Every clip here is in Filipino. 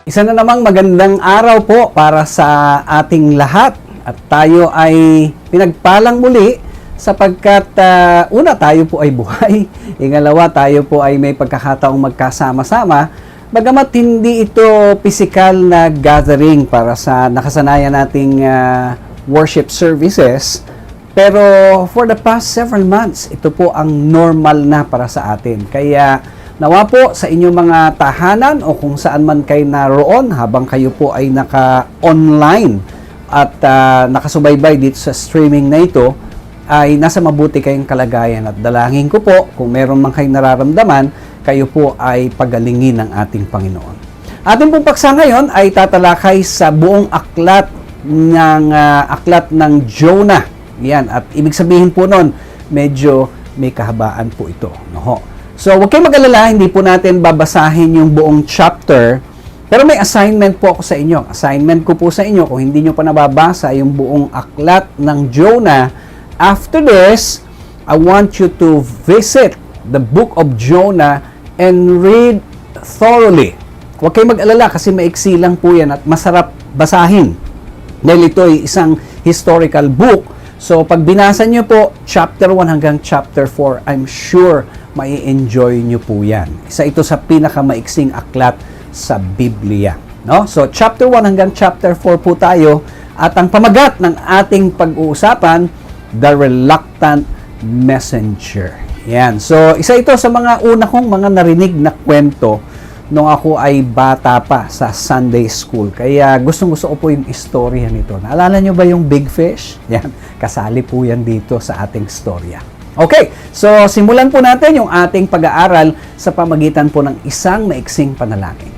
Isa na namang magandang araw po para sa ating lahat at tayo ay pinagpalang muli sapagkat una tayo po ay buhay, ingalawa tayo po ay may pagkakataong magkasama-sama bagamat hindi ito physical na gathering para sa nakasanayan nating worship services, pero for the past several months ito po ang normal na para sa atin. Kaya nawa po sa inyong mga tahanan o kung saan man kayo naroon habang kayo po ay naka-online at nakasubaybay dito sa streaming na ito, ay nasa mabuti kayong kalagayan. At dalangin ko po, kung meron man kayong nararamdaman, kayo po ay pagalingin ng ating Panginoon. Ating pong paksa ngayon ay tatalakay sa buong aklat ng Jonah. Yan, at ibig sabihin po nun, medyo may kahabaan po ito. No? So, huwag kayong mag-alala, hindi po natin babasahin yung buong chapter, pero may assignment po ako sa inyo. Assignment ko po sa inyo, kung hindi nyo pa nababasa yung buong aklat ng Jonah, after this, I want you to visit the book of Jonah and read thoroughly. Huwag kayong mag-alala kasi maiksi lang po yan at masarap basahin. Dahil ito ay isang historical book. So, pag binasa nyo po, chapter 1 hanggang chapter 4, I'm sure mai-enjoy nyo po yan. Isa ito sa pinakamaiksing aklat sa Biblia. No? So, chapter 1 hanggang chapter 4 po tayo. At ang pamagat ng ating pag-uusapan, The Reluctant Messenger. Yan. So, isa ito sa mga una kong mga narinig na kwento nung ako ay bata pa sa Sunday School. Kaya gustong-gusto ko po yung istorya nito. Naalala nyo ba yung Big Fish? Yan. Kasali po yan dito sa ating istorya. Okay, so simulan po natin yung ating pag-aaral sa pamagitan po ng isang maiksing panalangin.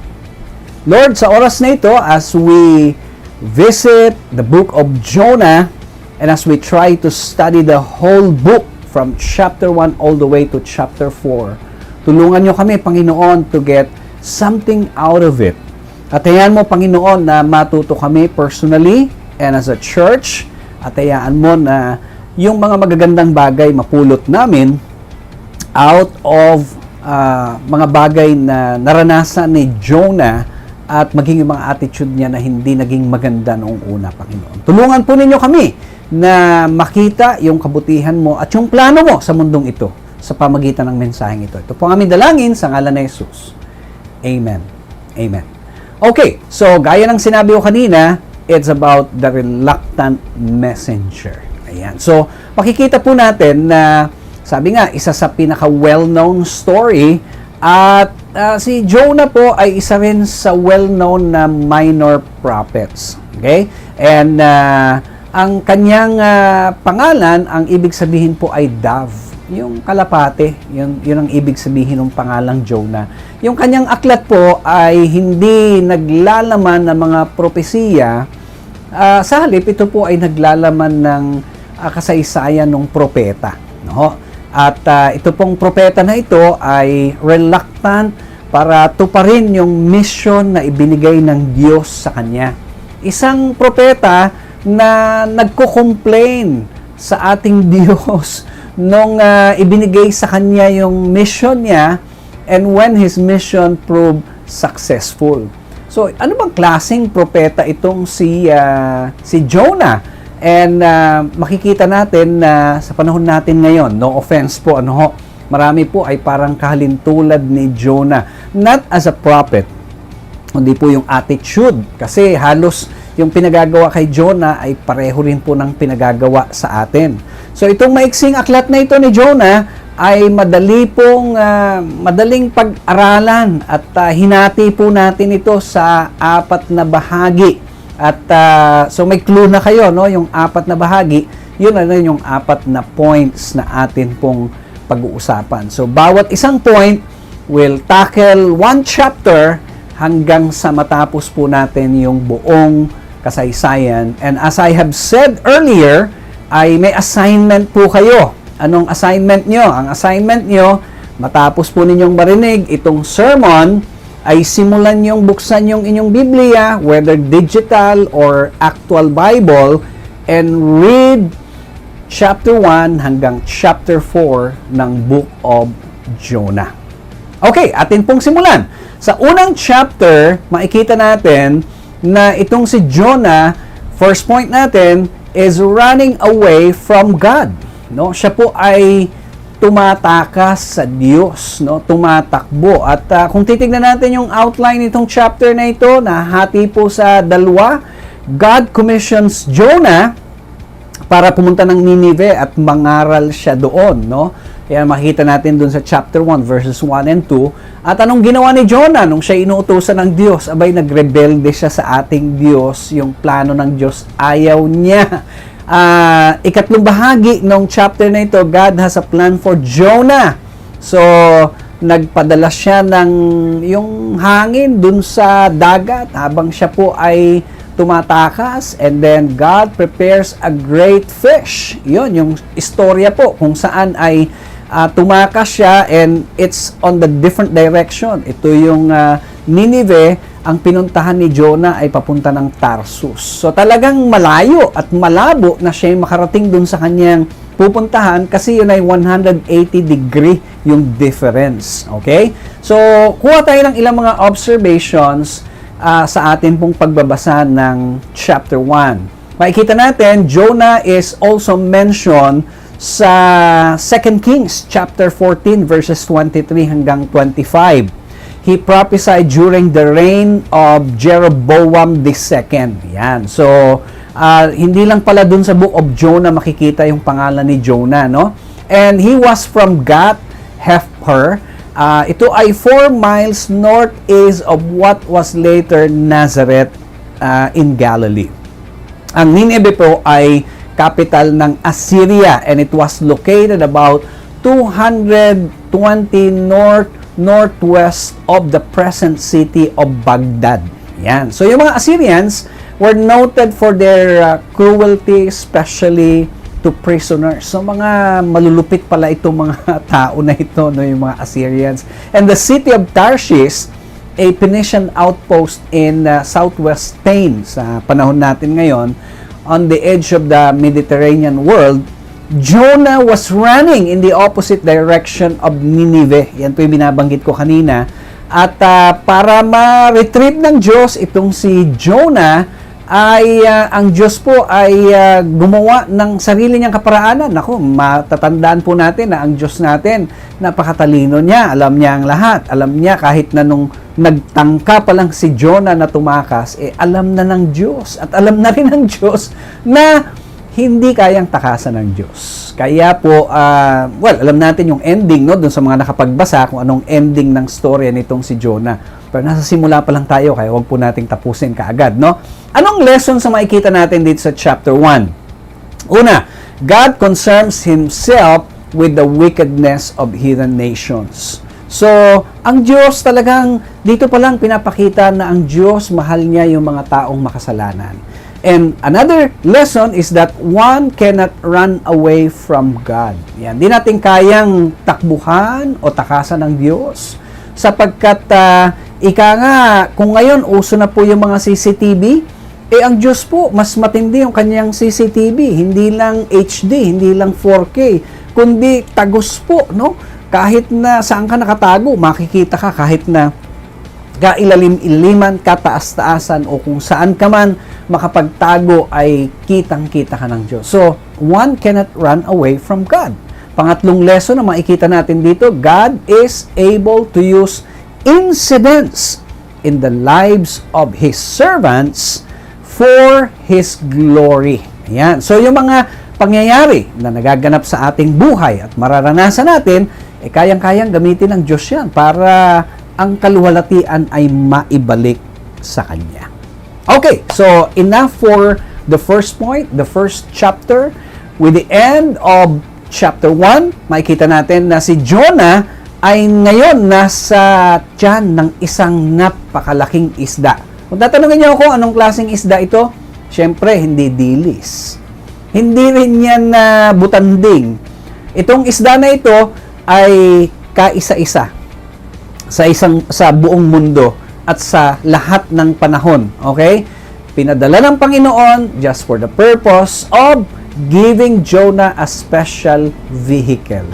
Lord, sa oras na ito, as we visit the book of Jonah, and as we try to study the whole book from chapter 1 all the way to chapter 4, tulungan nyo kami, Panginoon, to get something out of it. At hayaan mo, Panginoon, na matuto kami personally and as a church, at hayaan mo na yung mga magagandang bagay mapulot namin out of mga bagay na naranasan ni Jonah at maging yung mga attitude niya na hindi naging maganda noong una, Panginoon. Tulungan po ninyo kami na makita yung kabutihan mo at yung plano mo sa mundong ito sa pamagitan ng mensaheng ito. Ito po ang aming dalangin sa ngalan ni Jesus. Amen. Amen. Okay, so gaya ng sinabi ko kanina, it's about the reluctant messenger. Ayan. So, makikita po natin na, sabi nga, isa sa pinaka-well-known story at si Jonah po ay isa rin sa well-known na minor prophets. Okay? And ang kanyang pangalan, ang ibig sabihin po ay dove. Yung kalapate, yun ang ibig sabihin ng pangalang Jonah. Yung kanyang aklat po ay hindi naglalaman ng mga propesiya. Sa halip, ito po ay naglalaman ng kasaysayan ng propeta. No? At ito pong propeta na ito ay reluctant para tuparin yung mission na ibinigay ng Diyos sa kanya. Isang propeta na nagko-complain sa ating Diyos nung ibinigay sa kanya yung mission niya, and when his mission proved successful. So, ano bang klaseng propeta itong si Jonah? And makikita natin na sa panahon natin ngayon, no offense po, marami po ay parang kahalintulad ni Jonah. Not as a prophet, hindi po yung attitude. Kasi halos yung pinagagawa kay Jonah ay pareho rin po ng pinagagawa sa atin. So itong maiksing aklat na ito ni Jonah ay madaling pag-aralan at hinati po natin ito sa 4 na bahagi. At so may clue na kayo, no? Yung 4 na bahagi, yun yung 4 na points na atin pong pag-uusapan. So bawat isang point will tackle 1 chapter hanggang sa matapos po natin yung buong kasaysayan. And as I have said earlier, ay may assignment po kayo. Anong assignment nyo? Ang assignment nyo, matapos po ninyong marinig itong sermon, ay simulan yung buksan yung inyong Biblia, whether digital or actual Bible, and read chapter 1 hanggang chapter 4 ng Book of Jonah. Okay, atin pong simulan. Sa unang chapter, makikita natin na itong si Jonah, first point natin, is running away from God. No? Siya po ay tumatakas sa Diyos, no? Tumatakbo. At kung titignan natin yung outline nitong chapter na ito, nahati po sa dalawa. God commissions Jonah para pumunta ng Nineveh at mangaral siya doon, no? Kaya makikita natin doon sa chapter 1 verses 1 and 2. At anong ginawa ni Jonah nung siya inuutosan ng Diyos? Abay, nagrebelde siya sa ating Diyos. Yung plano ng Diyos, ayaw niya. Ikatlong bahagi ng chapter na ito, God has a plan for Jonah. So, nagpadala siya ng yung hangin dun sa dagat habang siya po ay tumatakas, and then God prepares a great fish. Yun, yung istorya po kung saan ay tumakas siya, and it's on the different direction. Ito yung Nineveh, ang pinuntahan ni Jonah ay papunta ng Tarsus. So talagang malayo at malabo na siya makarating dun sa kanyang pupuntahan kasi yun ay 180 degree yung difference. Okay? So kuha tayo ng ilang mga observations sa atin pong pagbabasa ng chapter 1. Makikita natin, Jonah is also mentioned sa 2 Kings chapter 14 verses 23 hanggang 25. He prophesied during the reign of Jeroboam II. Yan. So, hindi lang pala dun sa book of Jonah makikita yung pangalan ni Jonah, no? And he was from Gath-hepher. Ito ay 4 miles northeast of what was later Nazareth in Galilee. Ang Nineveh po ay capital ng Assyria, and it was located about 220 northwest of the present city of Baghdad. Yan. So yung mga Assyrians were noted for their cruelty, especially to prisoners. So mga malulupit pala itong mga tao na ito, no, yung mga Assyrians. And the city of Tarshish, a Phoenician outpost in southwest Spain sa panahon natin ngayon, on the edge of the Mediterranean world, Jonah was running in the opposite direction of Nineveh. Yan po yung binabanggit ko kanina. At para ma-retrieve ng Diyos itong si Jonah, ay ang Diyos po ay gumawa ng sarili niyang kaparaanan. Naku, matatandaan po natin na ang Diyos natin, napakatalino niya, alam niya ang lahat. Alam niya kahit na nung nagtangka pa lang si Jonah na tumakas, alam na ng Diyos. At alam na rin ng Diyos na hindi kayang takasan ng Diyos. Kaya po, alam natin yung ending, no, dun sa mga nakapagbasa kung anong ending ng story nitong si Jonah. Pero nasa simula pa lang tayo, kaya huwag po nating tapusin kaagad, no? Anong lessons na makikita natin dito sa chapter 1? Una, God concerns Himself with the wickedness of heathen nations. So, ang Diyos talagang, dito pa lang pinapakita na ang Diyos, mahal niya yung mga taong makasalanan. And another lesson is that one cannot run away from God. Yan, di natin kayang takbuhan o takasan ng Diyos. Sapagkat, ika nga, kung ngayon uso na po yung mga CCTV, ang Diyos po, mas matindi yung kanyang CCTV. Hindi lang HD, hindi lang 4K, kundi tagos po, no? Kahit na saan ka nakatago, makikita ka kahit na kailalim-iliman, kataas-taasan, o kung saan ka man makapagtago ay kitang-kita ka ng Diyos. So, one cannot run away from God. Pangatlong lesson na makikita natin dito, God is able to use incidents in the lives of His servants for His glory. Ayan. So, yung mga pangyayari na nagaganap sa ating buhay at mararanasan natin, kayang-kayang gamitin ng Diyos yan para ang kaluwalhatian ay maibalik sa Kanya. Okay, so enough for the first point, the first chapter. With the end of chapter 1, makikita natin na si Jonah ay ngayon nasa tiyan ng isang napakalaking isda. Kung tatanungin niyo ako anong klaseng isda ito, syempre hindi dilis. Hindi rin yan na butanding. Itong isda na ito ay kaisa-isa sa buong mundo at sa lahat ng panahon. Okay? Pinadala ng Panginoon just for the purpose of giving Jonah a special vehicle.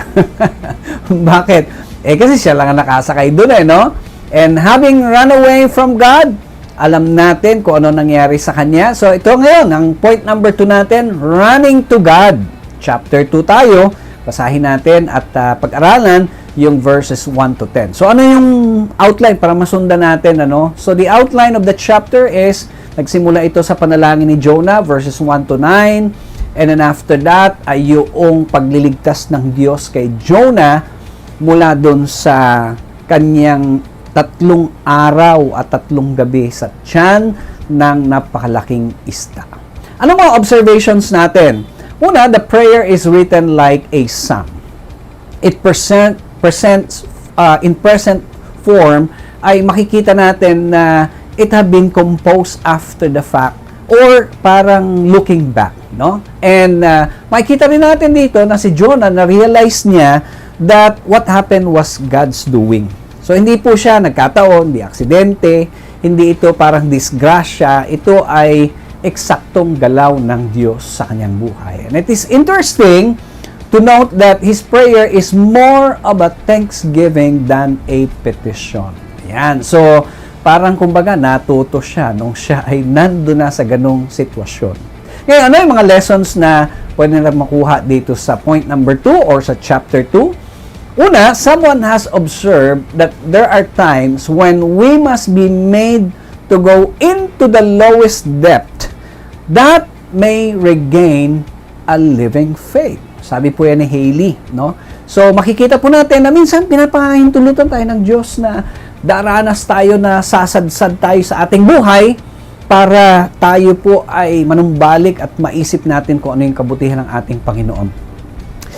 Bakit? Kasi siya lang ang nakasakay doon no? And having run away from God, alam natin kung ano nangyari sa kanya. So ito ngayon, ang point number 2 natin, running to God. Chapter 2 tayo, basahin natin at pag-aralan yung verses 1 to 10. So ano yung outline para masundan natin? So the outline of the chapter is, nagsimula ito sa panalangin ni Jonah, verses 1 to 9. And then after that, ay yung pagliligtas ng Diyos kay Jonah mula doon sa kanyang 3 araw at 3 gabi sa tiyan ng napakalaking isda. Ano mga observations natin? Una, the prayer is written like a psalm. It presents in present form, ay makikita natin na it have been composed after the fact or parang looking back. No? And makikita rin natin dito na si Jonah na-realize niya that what happened was God's doing. So hindi po siya nagkataon, hindi aksidente, hindi ito parang disgrasya, ito ay eksaktong galaw ng Diyos sa kanyang buhay. And it is interesting to note that his prayer is more of a thanksgiving than a petition. Yan. So parang kumbaga natuto siya nung siya ay nandun na sa ganong sitwasyon. Ngayon, ano yung mga lessons na pwede na makuha dito sa point number 2 or sa chapter 2? Una, someone has observed that there are times when we must be made to go into the lowest depth that may regain a living faith. Sabi po yan ni Haley, no? So, makikita po natin na minsan pinapahintulutan tayo ng Diyos na daranas tayo na sasadsad tayo sa ating buhay para tayo po ay manumbalik at maisip natin kung ano yung kabutihan ng ating Panginoon.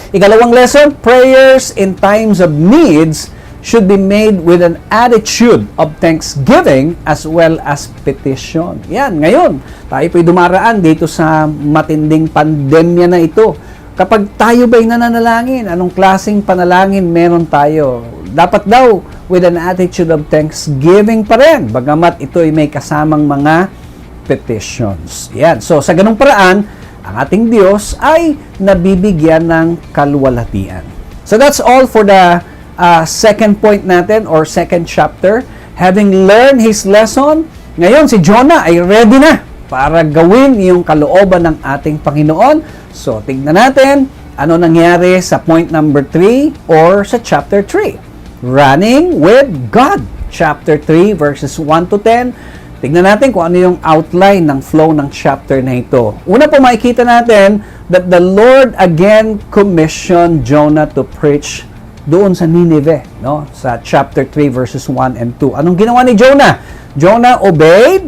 Ikalawang lesson, prayers in times of needs should be made with an attitude of thanksgiving as well as petition. Yan, ngayon, tayo po'y dumaraan dito sa matinding pandemya na ito. Kapag tayo ba'y nananalangin, anong klaseng panalangin meron tayo? Dapat daw with an attitude of thanksgiving pa rin, bagamat ito ay may kasamang mga petitions. Yan. So, sa ganung paraan, ang ating Diyos ay nabibigyan ng kaluwalhatian. So, that's all for the second point natin or second chapter. Having learned his lesson, ngayon si Jonah ay ready na para gawin yung kalooban ng ating Panginoon. So, tignan natin ano nangyari sa point number 3 or sa chapter 3. Running with God. Chapter 3 verses 1 to 10. Tignan natin kung ano yung outline ng flow ng chapter na ito. Una po makikita natin that the Lord again commissioned Jonah to preach doon sa Nineveh, no? Sa chapter 3 verses 1 and 2. Anong ginawa ni Jonah? Jonah obeyed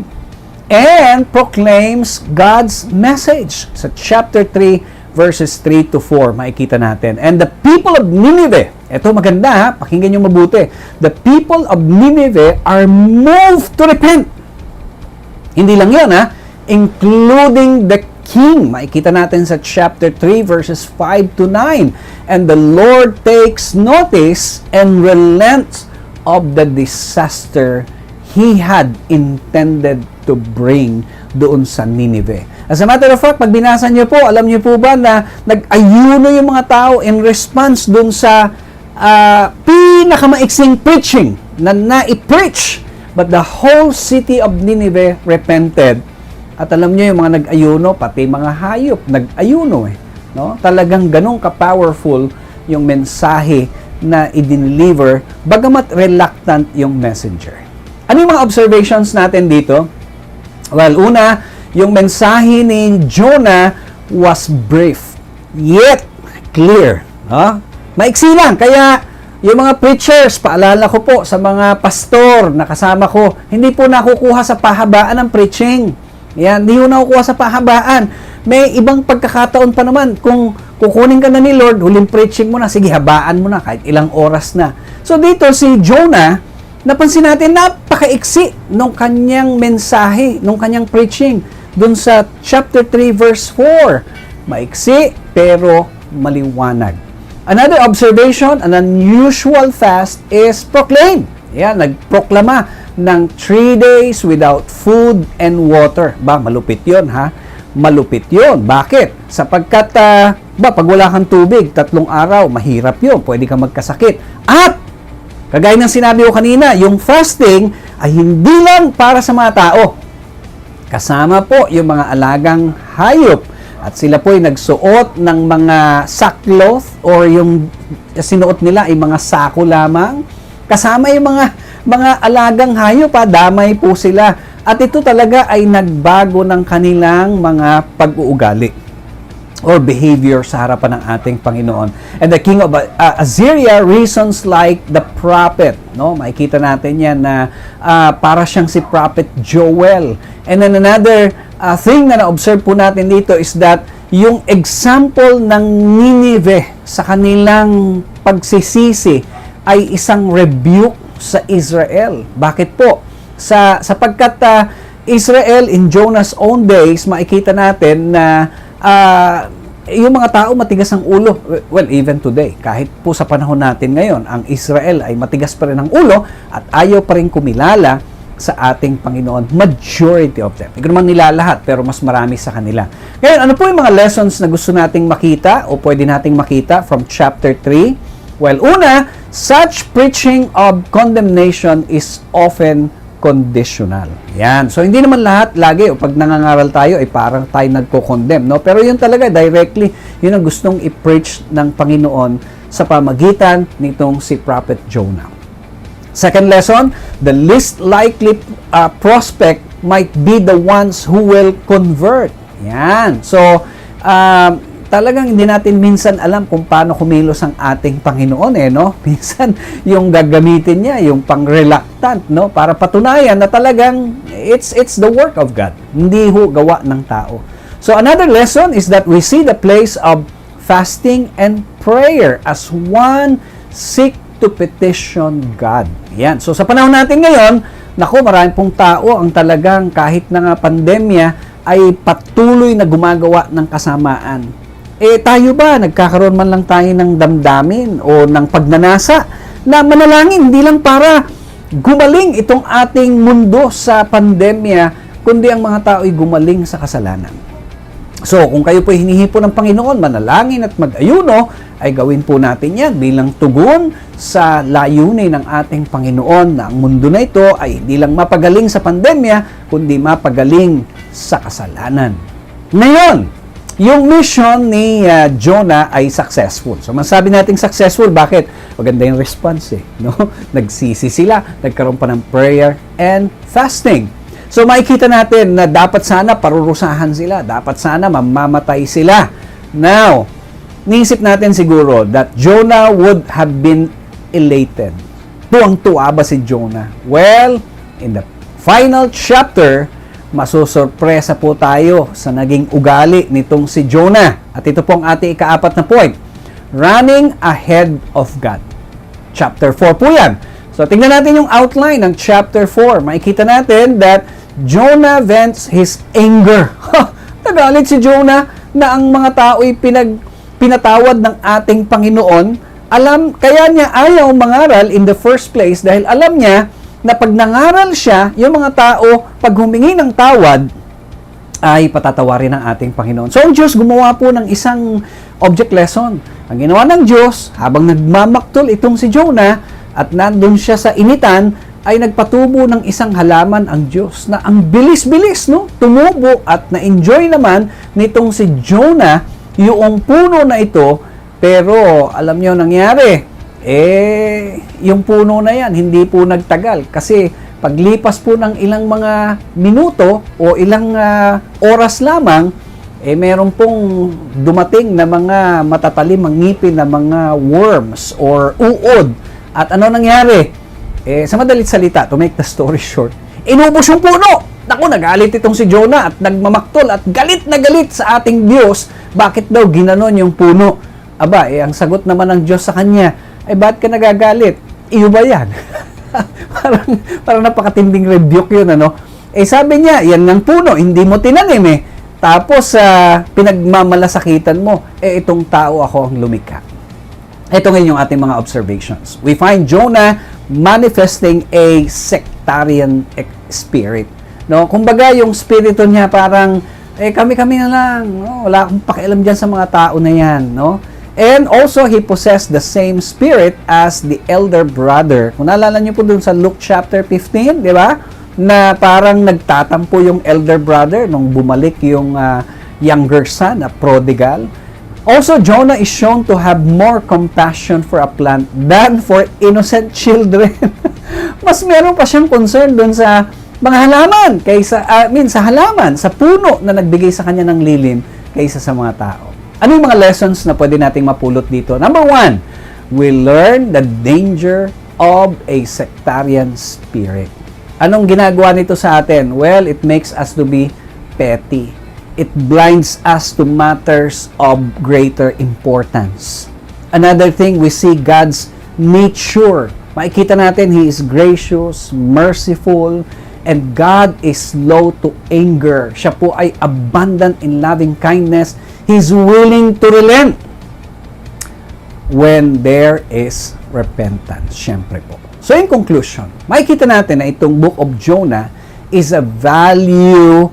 and proclaims God's message. Sa chapter 3 verses 3 to 4, makikita natin. And the people of Nineveh, ito maganda ha, pakinggan nyo mabuti. The people of Nineveh are moved to repent. Hindi lang yun ha, including the king. Makikita natin sa chapter 3 verses 5 to 9. And the Lord takes notice and relents of the disaster He had intended to bring doon sa Nineveh. As a matter of fact, pag binasa niyo po, alam niyo po ba na nag-ayuno yung mga tao in response doon sa pinakamaiksing preaching na nai-preach. But the whole city of Nineveh repented. At alam niyo yung mga nag-ayuno, pati mga hayop, nag-ayuno no? Talagang ganun ka-powerful yung mensahe na i-deliver, bagamat reluctant yung messenger. Ano yung mga observations natin dito? Well, una, yung mensahe ni Jonah was brief, yet clear. No? Maiksi lang, kaya yung mga preachers, paalala ko po sa mga pastor na kasama ko, hindi po nakukuha sa pahabaan ng preaching. Yan, hindi po nakukuha sa pahabaan. May ibang pagkakataon pa naman, kung kukunin ka na ni Lord, huling preaching mo na, sige, habaan mo na, kahit ilang oras na. So dito, si Jonah, napansin natin, napakaiksi nung kanyang mensahe, nung kanyang preaching, dun sa chapter 3, verse 4. Maiksi, pero maliwanag. Another observation, an unusual fast is proclaimed. Yan, nagproklama ng 3 days without food and water. Ba, malupit yun ha? Malupit yun. Bakit? Sapagkat, pag wala kang tubig, 3 araw, mahirap yun. Pwede kang magkasakit. At, Kagaya ng sinabi ko kanina, yung fasting ay hindi lang para sa mga tao. Kasama po yung mga alagang hayop. At sila po ay nagsuot ng mga sackcloth or yung sinuot nila ay mga sako lamang. Kasama yung mga alagang hayop, damay po sila. At ito talaga ay nagbago ng kanilang mga pag-uugali or behavior sa harapan ng ating Panginoon. And the king of Assyria reasons like the prophet. No? Makikita natin yan na para siyang si Prophet Joel. And then another thing na na-observe po natin dito is that yung example ng Nineveh sa kanilang pagsisisi ay isang rebuke sa Israel. Bakit po? Sapagkat Israel in Jonah's own days, makikita natin na yung mga tao matigas ang ulo. Well, even today, kahit po sa panahon natin ngayon, ang Israel ay matigas pa rin ang ulo at ayaw pa rin kumilala sa ating Panginoon. Majority of them. Hindi ko naman nila lahat, pero mas marami sa kanila. Ngayon, ano po yung mga lessons na gusto nating makita o pwede nating makita from chapter 3? Well, una, such preaching of condemnation is often conditional. Yan. So, hindi naman lahat lagi o pag nangangaral tayo ay parang tayo nagko-condemn, no? Pero yun talaga directly, yun ang gustong i-preach ng Panginoon sa pamagitan nitong si Prophet Jonah. Second lesson, the least likely prospect might be the ones who will convert. Yan. So, talagang hindi natin minsan alam kung paano kumilos ang ating Panginoon, no? Minsan, yung gagamitin niya, yung pang-reluctant, no? Para patunayan na talagang it's the work of God. Hindi ho gawa ng tao. So, another lesson is that we see the place of fasting and prayer as one seek to petition God. Yan. So, sa panahon natin ngayon, naku, maraming pong tao ang talagang kahit na nga pandemya ay patuloy na gumagawa ng kasamaan. Tayo ba, nagkakaroon man lang tayo ng damdamin o ng pagnanasa na manalangin, hindi lang para gumaling itong ating mundo sa pandemya, kundi ang mga tao ay gumaling sa kasalanan. So, kung kayo po hinihipo ng Panginoon, manalangin at mag-ayuno, ay gawin po natin yan bilang tugon sa layunin ng ating Panginoon na ang mundo na ito ay hindi lang mapagaling sa pandemya, kundi mapagaling sa kasalanan. Ngayon, yung mission ni Jonah ay successful. So, masabi natin successful. Bakit? Maganda yung response, no? Nagsisi sila, nagkaroon pa ng prayer and fasting. So, makikita natin na dapat sana parurusahan sila. Dapat sana mamamatay sila. Now, niisip natin siguro that Jonah would have been elated. Tuwang-tuwa ba si Jonah? Well, in the final chapter, masusurpresa po tayo sa naging ugali nitong si Jonah. At ito po ang ating ikaapat na point. Running ahead of God. Chapter 4 po yan. So, tingnan natin yung outline ng chapter 4. Makikita natin that Jonah vents his anger. Nagalit si Jonah na ang mga tao ay pinatawad ng ating Panginoon. Kaya niya ayaw mangaral in the first place dahil alam niya na pag nangaral siya, yung mga tao, pag humingi ng tawad, ay patatawarin ng ating Panginoon. So, ang Diyos gumawa po ng isang object lesson. Ang ginawa ng Diyos, habang nagmamaktol itong si Jonah, at nandun siya sa initan, ay nagpatubo ng isang halaman ang Diyos na ang bilis-bilis, no? Tumubo at na-enjoy naman nitong si Jonah yung puno na ito, pero alam niyo nangyari, yung puno na yan, hindi po nagtagal. Kasi paglipas po ng ilang mga minuto o ilang oras lamang, meron pong dumating na mga matatalim ang ngipin na mga worms or uod. At ano nangyari? Sa madalit salita, to make the story short, inubos yung puno. Naku, nagalit itong si Jonah at nagmamaktol at galit na galit sa ating Diyos. Bakit daw ginanon yung puno? Aba, ang sagot naman ng Diyos sa kanya, ba't ka nagagalit? Iyo ba yan? parang napakatinding rebuke yun, ano? Sabi niya, yan ng puno, hindi mo tinanim Tapos, pinagmamalasakitan mo, itong tao ako ang lumikha. Ito ngayon yung ating mga observations. We find Jonah manifesting a sectarian spirit. No? Kumbaga, yung spirito niya parang, kami-kami na lang. No? Wala akong pakialam dyan sa mga tao na yan. No? And also, he possessed the same spirit as the elder brother. Kung naalala niyo po dun sa Luke chapter 15, di ba? Na parang nagtatampo yung elder brother nung bumalik yung younger son, na prodigal. Also, Jonah is shown to have more compassion for a plant than for innocent children. Mas meron pa siyang concern dun sa mga halaman, kaysa, sa halaman, sa puno na nagbigay sa kanya ng lilim, kaysa sa mga tao. Ano yung mga lessons na pwede nating mapulot dito? Number 1, we learn the danger of a sectarian spirit. Anong ginagawa nito sa atin? Well, it makes us to be petty. It blinds us to matters of greater importance. Another thing, we see God's nature. Makikita natin, He is gracious, merciful, and God is slow to anger. Siya po ay abundant in loving kindness. He's willing to relent when there is repentance. Siyempre po. So in conclusion, makikita natin na itong Book of Jonah is a value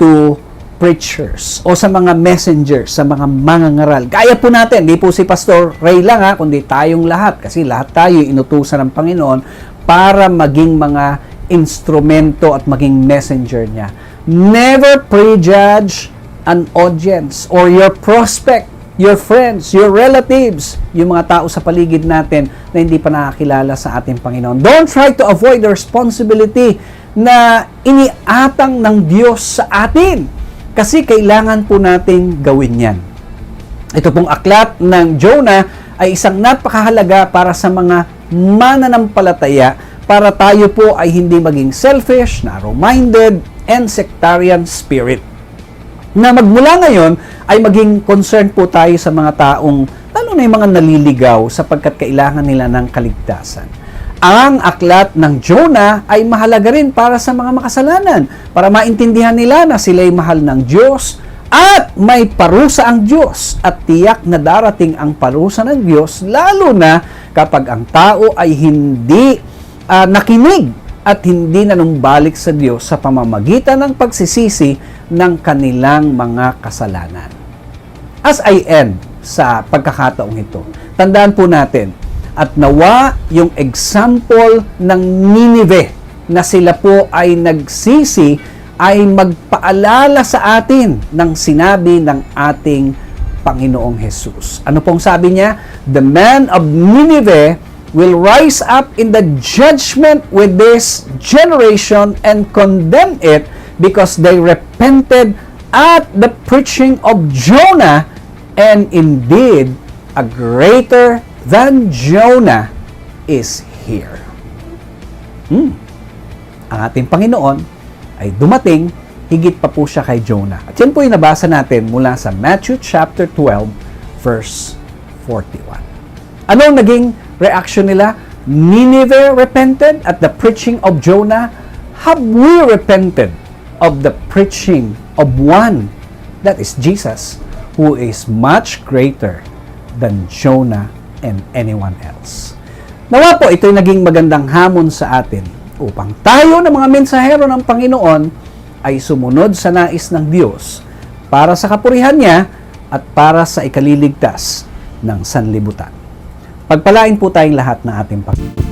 to preachers o sa mga messengers, sa mga mangangaral. Gaya po natin, di po si Pastor Ray lang kundi tayong lahat. Kasi lahat tayo inutusan ng Panginoon para maging mga instrumento at maging messenger niya. Never prejudge an audience or your prospect, your friends, your relatives, yung mga tao sa paligid natin na hindi pa nakakilala sa ating Panginoon. Don't try to avoid the responsibility na iniatang ng Diyos sa atin. Kasi kailangan po nating gawin yan. Ito pong aklat ng Jonah ay isang napakahalaga para sa mga mananampalataya para tayo po ay hindi maging selfish, narrow-minded, and sectarian spirit. Na magmula ngayon ay maging concerned po tayo sa mga taong, lalo na yung mga naliligaw sapagkat kailangan nila ng kaligtasan. Ang aklat ng Jonah ay mahalaga rin para sa mga makasalanan, para maintindihan nila na sila'y mahal ng Diyos at may parusa ang Diyos at tiyak na darating ang parusa ng Diyos lalo na kapag ang tao ay hindi nakinig at hindi nanumbalik sa Diyos sa pamamagitan ng pagsisisi ng kanilang mga kasalanan. As I end sa pagkakataong ito, tandaan po natin, at nawa yung example ng Nineveh na sila po ay nagsisi ay magpaalala sa atin ng sinabi ng ating Panginoong Jesus. Ano pong sabi niya? The man of Nineveh will rise up in the judgment with this generation and condemn it because they repented at the preaching of Jonah, and indeed a greater than Jonah is here. Ang ating Panginoon ay dumating, higit pa po siya kay Jonah. At yan po yung nabasa natin mula sa Matthew chapter 12 verse 41. Anong naging reaction nila? Nineveh repented at the preaching of Jonah. Have we repented of the preaching of one, that is Jesus, who is much greater than Jonah and anyone else? Nawa po ito'y naging magandang hamon sa atin upang tayo na mga mensahero ng Panginoon ay sumunod sa nais ng Diyos para sa kapurihan niya at para sa ikaliligtas ng sanlibutan. Pagpalain po tayong lahat na ating Panginoon.